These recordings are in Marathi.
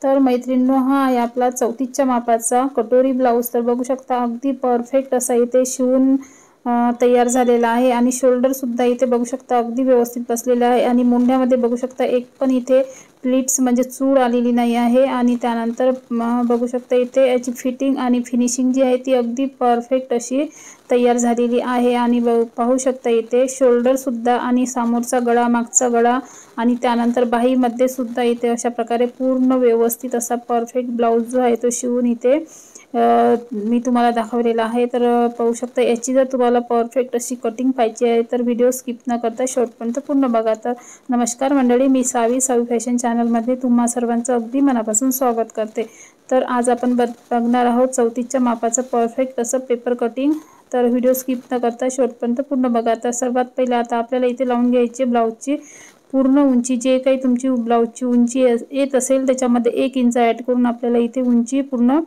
तर मैत्रिणींनो, हा आहे आपला 34च्या मापाचा कटोरी ब्लाऊज। तर बघू शकता अगदी परफेक्ट असा इथे शिवून तयार झालेला आहे आणि शोल्डर सुद्धा इथे बघू शकता अगदी व्यवस्थित बसलेला आहे आणि मुंड्यामध्ये बघू शकता एक पण इथे प्लीट्स म्हणजे चूड आलेली नाही आहे। आणि त्यानंतर बघू शकता इथे याची फिटिंग आणि फिनिशिंग जी आहे ती अगदी परफेक्ट अशी तयार झालेली आहे। आणि पाहू शकता इथे शोल्डर सुद्धा आणि समोरचा गळा, मागचा गळा आणि त्यानंतर बाहीमध्ये सुद्धा इथे अशा प्रकारे पूर्ण व्यवस्थित असा परफेक्ट ब्लाऊज जो आहे तो शिवून इथे मी तुम्हाला दाखवलेला आहे। तर पाहू शकता याची जर तुम्हाला परफेक्ट अशी कटिंग पाहिजे आहे तर व्हिडिओ स्किप न करता शेवटपर्यंत पूर्ण बघा। तर नमस्कार मंडळी, मी सावी फॅशन चॅनलमध्ये तुम्हा सर्वांचं अगदी मनापासून स्वागत करते। तर आज आपण बघणार आहोत 34च्या मापाचं परफेक्ट असं पेपर कटिंग। तर व्हिडिओ स्किप न करता शेवटपर्यंत पूर्ण बघा। तर सर्वात पहिले आता आपल्याला इथे लावून घ्यायची ब्लाऊजची पूर्ण उंची, जे काही तुमची ब्लाऊजची उंची येत असेल त्याच्यामध्ये 1 इंच ॲड करून आपल्याला इथे उंची पूर्ण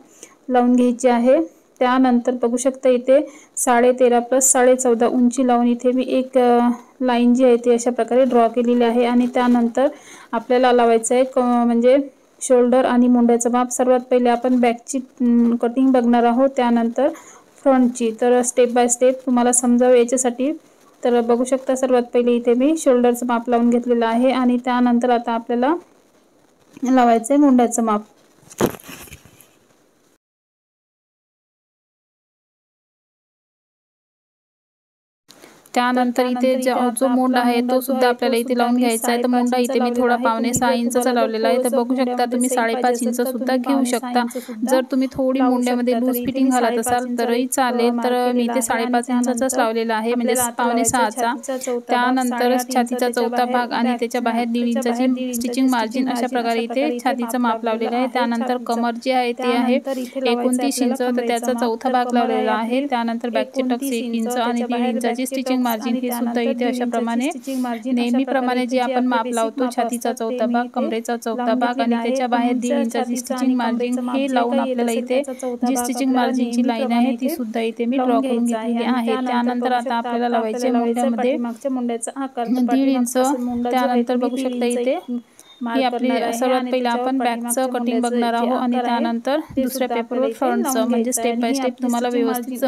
लावून घ्यायची आहे। त्यानंतर बघू शकता इथे 13.5 + 14.5 उंची लावून इथे मी एक लाईन जी आहे ती अशा प्रकारे ड्रॉ केलेली आहे। आणि त्यानंतर आपल्याला लावायचं आहे म्हणजे शोल्डर आणि मुंड्याचं माप। सर्वात पहिले आपण बॅकची कटिंग बघणार आहोत, त्यानंतर फ्रंटची। तर स्टेप बाय स्टेप तुम्हाला समजावं याच्यासाठी तर बघू शकता सर्वात पहिले इथे मी शोल्डरचं माप लावून घेतलेलं आहे आणि त्यानंतर आता आपल्याला लावायचं आहे मुंड्याचं माप। त्यानंतर इथे जो मुंडा आहे तो सुद्धा आपल्याला इथे लावून घ्यायचा आहे। तर मुंडा इथे मी थोडा 5.6 इंचचा लावलेला आहे। तर बघू शकता तुम्ही 5.5 इंच सुद्धा घेऊ शकता। जर तुम्ही थोडी मुंड्यामध्ये लूज फिटिंग घालत असाल तरीही चालेल। तर मी इथे 5.5 इंचाचाच लावलेला आहे, म्हणजे 5.6चा। त्यानंतर छातीचा चौथा भाग आणि त्याच्या बाहेर 1.5 इंचाची स्टिचिंग मार्जिन अशा प्रकारे इथे छातीचं माप लावलेलं आहे। त्यानंतर कमर जी आहे ती आहे 29 इंच, तर त्याचा चौथा भाग लावलेला आहे। त्यानंतर बॅकचे टक्स 1 इंच आणि 1.5 इंचाची स्टिचिंग मार्जिन हे सुद्धा इथे अशा प्रमाणे नेहमीप्रमाणे जे आपण माप लावतो, छातीचा चौथा भाग, कमरेचा चौथा भाग आणि त्याच्या बाहेर 1.5 इंचाची स्टिचिंग मार्जिन हे लावून आपल्याला इथे जी स्टिचिंग मार्जिनची लाईन आहे ती सुद्धा इथे मी ड्रॉ करून घेतलेली आहे। त्यानंतर आता आपल्याला लावायचे मुंड्यामध्ये 1.5 इंच। त्यानंतर बघू शकता इथे ही आपली सर्वात पहिला आपण बॅकचं कटिंग बघणार आहोत आणि त्यानंतर दुसऱ्या पेपरवर फ्रंटचं, म्हणजे स्टेप बाय स्टेप तुम्हाला व्यवस्थित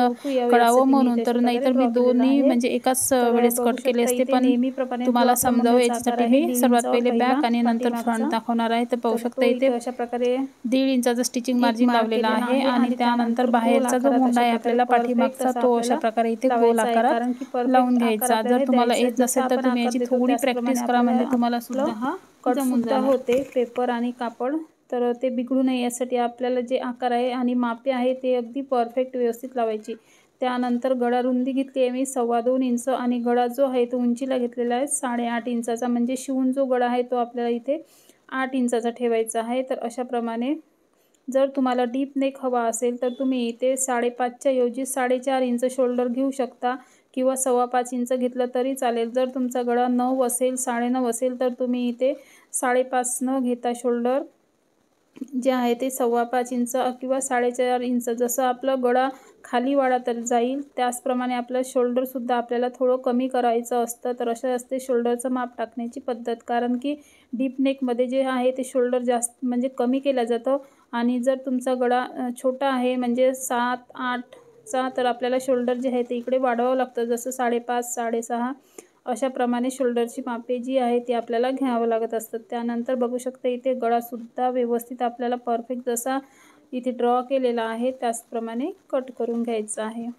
कळावं म्हणून। तर नाहीतर मी दोन्ही म्हणजे एकाच वेळेस कट केले असते, पण तुम्हाला समजावं याच्यासाठी मी सर्वात पहिले बॅक आणि नंतर फ्रंट दाखवणार आहे। तर पाहू शकता इथे 1.5 इंचाचं स्टिचिंग मार्जिन लावलेला आहे आणि त्यानंतर बाहेरचा जो मुंडा आहे आपल्याला पाठीमागचा तो अशा प्रकारे इथे गोल आकारात लावून घ्यायचा। जर तुम्हाला येत नसेल तर तुम्ही याची थोडी प्रॅक्टिस करा, म्हणजे तुम्हाला सुद्धा हा कट सुद्धा होते पेपर आणि कापड, तर ते बिघडू नये यासाठी आपल्याला जे आकार आहे आणि मापे आहे ते अगदी परफेक्ट व्यवस्थित लावायची। त्यानंतर गळा रुंदी घेतली आहे मी 2.25 इंच आणि गळा जो आहे तो उंचीला घेतलेला आहे 8.5 इंचाचा, म्हणजे शिवून जो गळा आहे तो आपल्याला इथे 8 इंचाचा ठेवायचा आहे। तर अशा प्रमाणे जर तुम्हाला डीप नेक हवा असेल तर तुम्ही इथे 5.5च्या ऐवजी 4.5 इंच शोल्डर घेऊ शकता किंवा 5.25 इंच घेतलं तरी चालेल। जर तुमचा गळा 9 असेल, 9.5 असेल तर तुम्ही इथे 5.5 न घेता शोल्डर जे आहे ते 5.25 इंच किंवा 4.5 इंच, जसं आपलं गळा खाली वाढत जाईल त्याचप्रमाणे आपलं शोल्डरसुद्धा आपल्याला थोडं कमी करायचं असतं। तर अशा असते शोल्डरचं माप टाकण्याची पद्धत, कारण की डीप नेकमध्ये जे आहे ते शोल्डर जास्त म्हणजे कमी केलं जातं आणि जर तुमचा गळा छोटा आहे म्हणजे 7-8चा, तर आपल्याला शोल्डर जे आहे ते इकडे वाढवावं लागतं, जसं 5.5, 6.5 अशा प्रमाणे शोल्डरची मापे जी आहे ती आपल्याला घ्यावं लागत असतं। त्यानंतर बघू शकता इथे गळासुद्धा व्यवस्थित आपल्याला परफेक्ट जसा इथे ड्रॉ केलेला आहे त्याचप्रमाणे कट करून घ्यायचं आहे।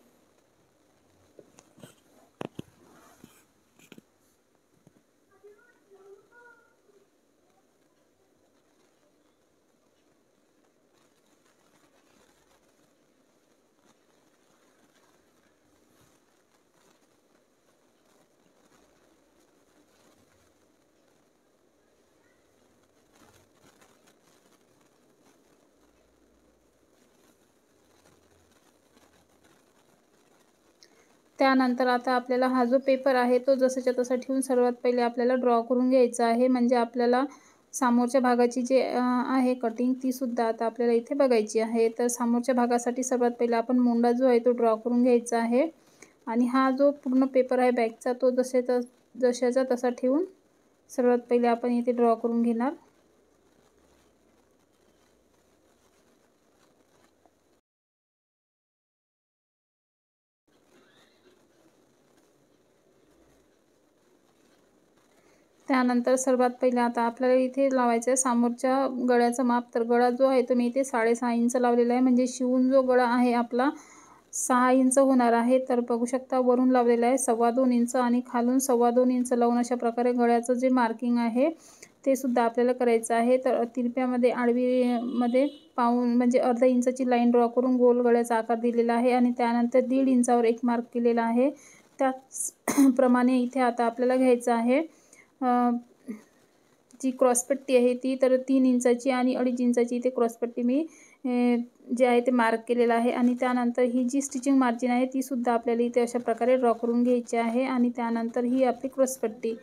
त्यानंतर आता आपल्याला हा जो पेपर आहे तो जसाच्या तसा ठेवून सर्वात पहिले आपल्याला ड्रॉ करून घ्यायचा आहे, म्हणजे आपल्याला समोरच्या भागाची जे आहे कटिंग ती सुद्धा आता आपल्याला इथे बघायची आहे। तर समोरच्या भागासाठी सर्वात पहिले आपण मुंडा जो आहे तो ड्रॉ करून घ्यायचा आहे आणि हा जो पूर्ण पेपर आहे बॅकचा तो जशाचा तसा ठेवून सर्वात पहिले आपण इथे ड्रॉ करून घेणार। त्यानंतर सर्वात पहिले आता आपल्याला इथे लावायचं आहे समोरच्या गळ्याचं माप. तर गळा जो आहे तो मी इथे 6.5 इंच लावलेला आहे, म्हणजे शिवून जो गळा आहे आपला 6 इंच होणार आहे. तर बघू शकता वरून लावलेला आहे 2.25 इंच आणि खालून 2.25 इंच लावून अशा प्रकारे गळ्याचं जे मार्किंग आहे ते सुद्धा आपल्याला करायचं आहे. तर तिरप्यामध्ये आडवीमध्ये पाऊण म्हणजे अर्धा इंचाची लाईन ड्रॉ करून गोल गळ्याचा आकार दिलेला आहे आणि त्यानंतर 1.5 इंचावर एक मार्क केलेला आहे. त्याचप्रमाणे इथे आता आपल्याला घ्यायचं आहे जी क्रॉसपट्टी आहे ती, तर 3 इंचाची आणि 2.5 इंचाची इथे क्रॉसपट्टी मी जे आहे ते मार्क केलेलं आहे. आणि त्यानंतर ही जी स्टिचिंग मार्जिन आहे ती सुद्धा आपल्याला इथे अशा प्रकारे ड्रॉ करून घ्यायची आहे. आणि त्यानंतर ही आपली क्रॉसपट्टी,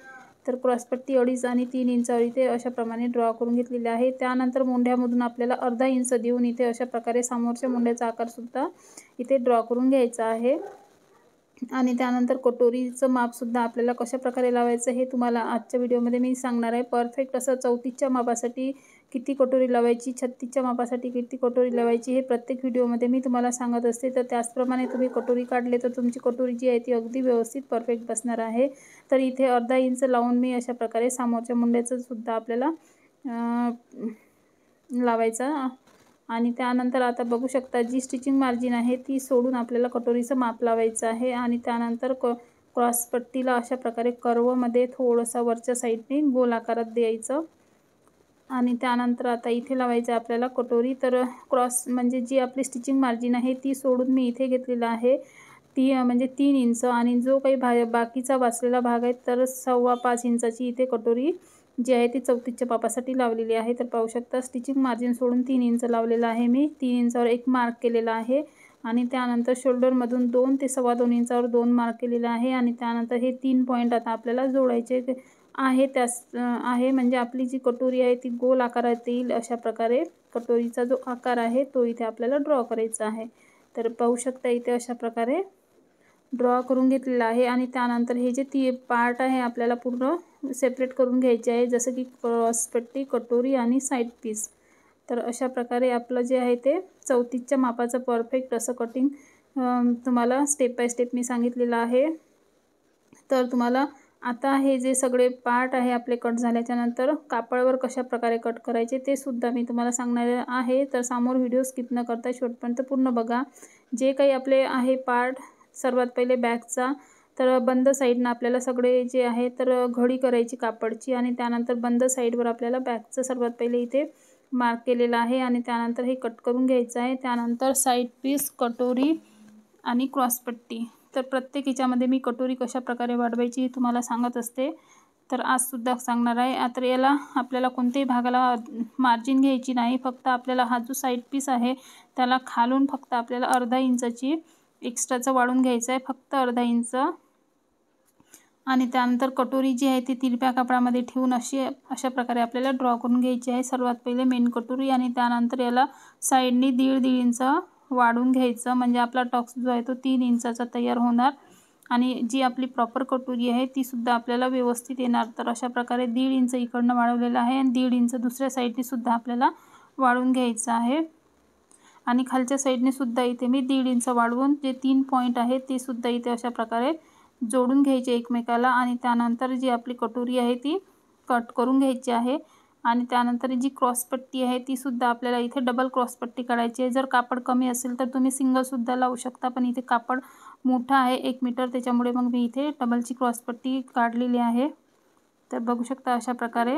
तर क्रॉसपट्टी 2.5 आणि 3 इंचावर इथे अशाप्रमाणे ड्रॉ करून घेतलेली आहे. त्यानंतर मुंढ्यामधून आपल्याला अर्धा इंच देऊन इथे अशा प्रकारे समोरच्या मुंड्याचा आकारसुद्धा इथे ड्रॉ करून घ्यायचा आहे. आणि त्यानंतर कटोरीचं मापसुद्धा आपल्याला कशा प्रकारे लावायचं हे तुम्हाला आजच्या व्हिडिओमध्ये मी सांगणार आहे. परफेक्ट असं 34च्या मापासाठी किती कटोरी लावायची, 36च्या मापासाठी किती कटोरी लावायची हे प्रत्येक व्हिडिओमध्ये मी तुम्हाला सांगत असते. तर त्याचप्रमाणे तुम्ही कटोरी काढले तर तुमची कटोरी जी आहे ती अगदी व्यवस्थित परफेक्ट बसणार आहे. तर इथे अर्धा इंच लावून मी अशा प्रकारे समोरच्या मुंड्याचं सुद्धा आपल्याला लावायचा. आणि त्यानंतर आता बघू शकता जी स्टिचिंग मार्जिन आहे ती सोडून आपल्याला कटोरीचं माप लावायचं आहे. आणि त्यानंतर क्रॉसपट्टीला अशा प्रकारे कर्वमध्ये थोडंसं वरच्या साईडने गोल आकारात द्यायचं. आणि त्यानंतर आता इथे लावायचं आहे आपल्याला कटोरी. तर क्रॉस म्हणजे जी आपली स्टिचिंग मार्जिन आहे ती सोडून मी इथे घेतलेलं आहे म्हणजे 3 इंच आणि जो काही बाकीचा वाचलेला भाग आहे तर 5.25 इंचाची इथे कटोरी जी आहे ती 34च्या मापासाठी लावलेली आहे. तर पाहू शकता स्टिचिंग मार्जिन सोडून 3 इंच लावलेलं आहे मी. 3 इंचावर एक मार्क केलेला आहे. आणि त्यानंतर शोल्डरमधून 2 ते 2.25 इंचावर 2 मार्क केलेला आहे. आणि त्यानंतर हे 3 पॉईंट आता आपल्याला जोडायचे आहे. आहे म्हणजे आपली जी कटोरी आहे ती गोल आकारात येईल अशा प्रकारे कटोरीचा जो आकार आहे तो इथे आपल्याला ड्रॉ करायचा आहे. तर पाहू शकता इथे अशा प्रकारे ड्रॉ करून घेतलेला आहे. आणि त्यानंतर हे जे पार्ट आहे आपल्याला पूर्ण सेपरेट करून घ्यायचे आहे, जसं की क्रॉसपट्टी, कटोरी आणि साईड पीस. तर अशा प्रकारे आपलं जे आहे ते 34च्या मापाचं परफेक्ट असं कटिंग तुम्हाला स्टेप बाय स्टेप मी सांगितलेलं आहे. तर तुम्हाला आता हे जे सगळे पार्ट आहे आपले कट झाल्याच्यानंतर कापडावर कशा प्रकारे कट करायचे ते सुद्धा मी तुम्हाला सांगणार आहे. तर समोर व्हिडिओ स्किप न करता शेवटपर्यंत पूर्ण बघा. जे काही आपले आहे पार्ट, सर्वात पहिले बॅकचा, तर बंद साईडनं आपल्याला सगळे जे आहे तर घडी करायची कापडची. आणि त्यानंतर बंद साईडवर आपल्याला बॅकचं सर्वात पहिले इथे मार्क केलेलं आहे. आणि त्यानंतर हे कट करून घ्यायचं आहे. त्यानंतर साईड पीस, कटोरी आणि क्रॉसपट्टी. तर प्रत्येक ह्याच्यामध्ये मी कटोरी कशा प्रकारे वाढवायची हे तुम्हाला सांगत असते. तर आजसुद्धा सांगणार आहे. तर याला आपल्याला कोणत्याही भागाला मार्जिन घ्यायची नाही. फक्त आपल्याला हा जो साईड पीस आहे त्याला खालून फक्त आपल्याला अर्धा इंचाची एक्स्ट्राचं वाढून घ्यायचं आहे, फक्त अर्धा इंच. आणि त्यानंतर कटोरी जी आहे ती तिरप्या कापडामध्ये ठेवून अशा प्रकारे आपल्याला ड्रॉ करून घ्यायची आहे. सर्वात पहिले मेन कटोरी आणि त्यानंतर याला साईडनी 1.5 इंच वाढून घ्यायचं, म्हणजे आपला टॉक्स जो आहे तो 3 इंचाचा तयार होणार. आणि जी आपली प्रॉपर कटोरी आहे ती सुद्धा आपल्याला व्यवस्थित येणार. तर अशा प्रकारे 1.5 इंच इकडनं वाढवलेलं आहे आणि 1.5 इंच दुसऱ्या साईडने सुद्धा आपल्याला वाढवून घ्यायचं आहे. आणि खालच्या साईडने सुद्धा इथे मी 1.5 इंच वाढवून जे 3 पॉईंट आहेत ते सुद्धा इथे अशा प्रकारे जोडून घ्यायचे एकमेकाला. आणि त्यानंतर जी आपली कटोरी आहे ती कट करून घ्यायची आहे. आणि त्यानंतर जी क्रॉसपट्टी आहे ती सुद्धा आपल्याला इथे डबल क्रॉसपट्टी काढायची आहे. जर कापड कमी असेल तर तुम्ही सिंगलसुद्धा लावू शकता, पण इथे कापड मोठा आहे 1 मीटर, त्याच्यामुळे मग मी इथे डबलची क्रॉसपट्टी काढलेली आहे. तर बघू शकता अशा प्रकारे.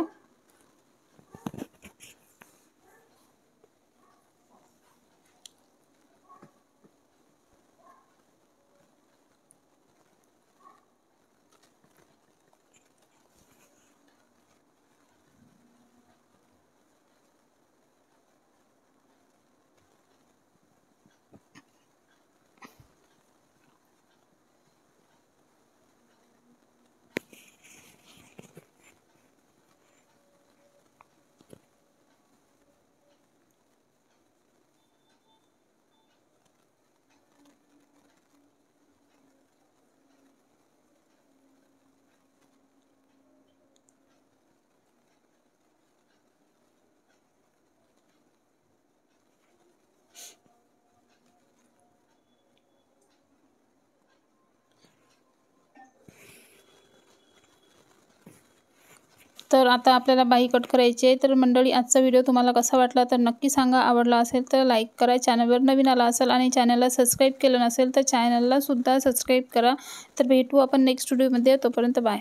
तर आता आपल्याला बाही कट करायची आहे. तर मंडळी, आजचा व्हिडिओ तुम्हाला कसा वाटला तर नक्की सांगा. आवडला असेल तर लाईक करा. चॅनलवर नवीन आला असाल आणि चॅनलला सबस्क्राईब केलं नसेल तर चॅनलला सुद्धा सबस्क्राईब करा. तर भेटू आपण नेक्स्ट व्हिडिओमध्ये. तोपर्यंत बाय.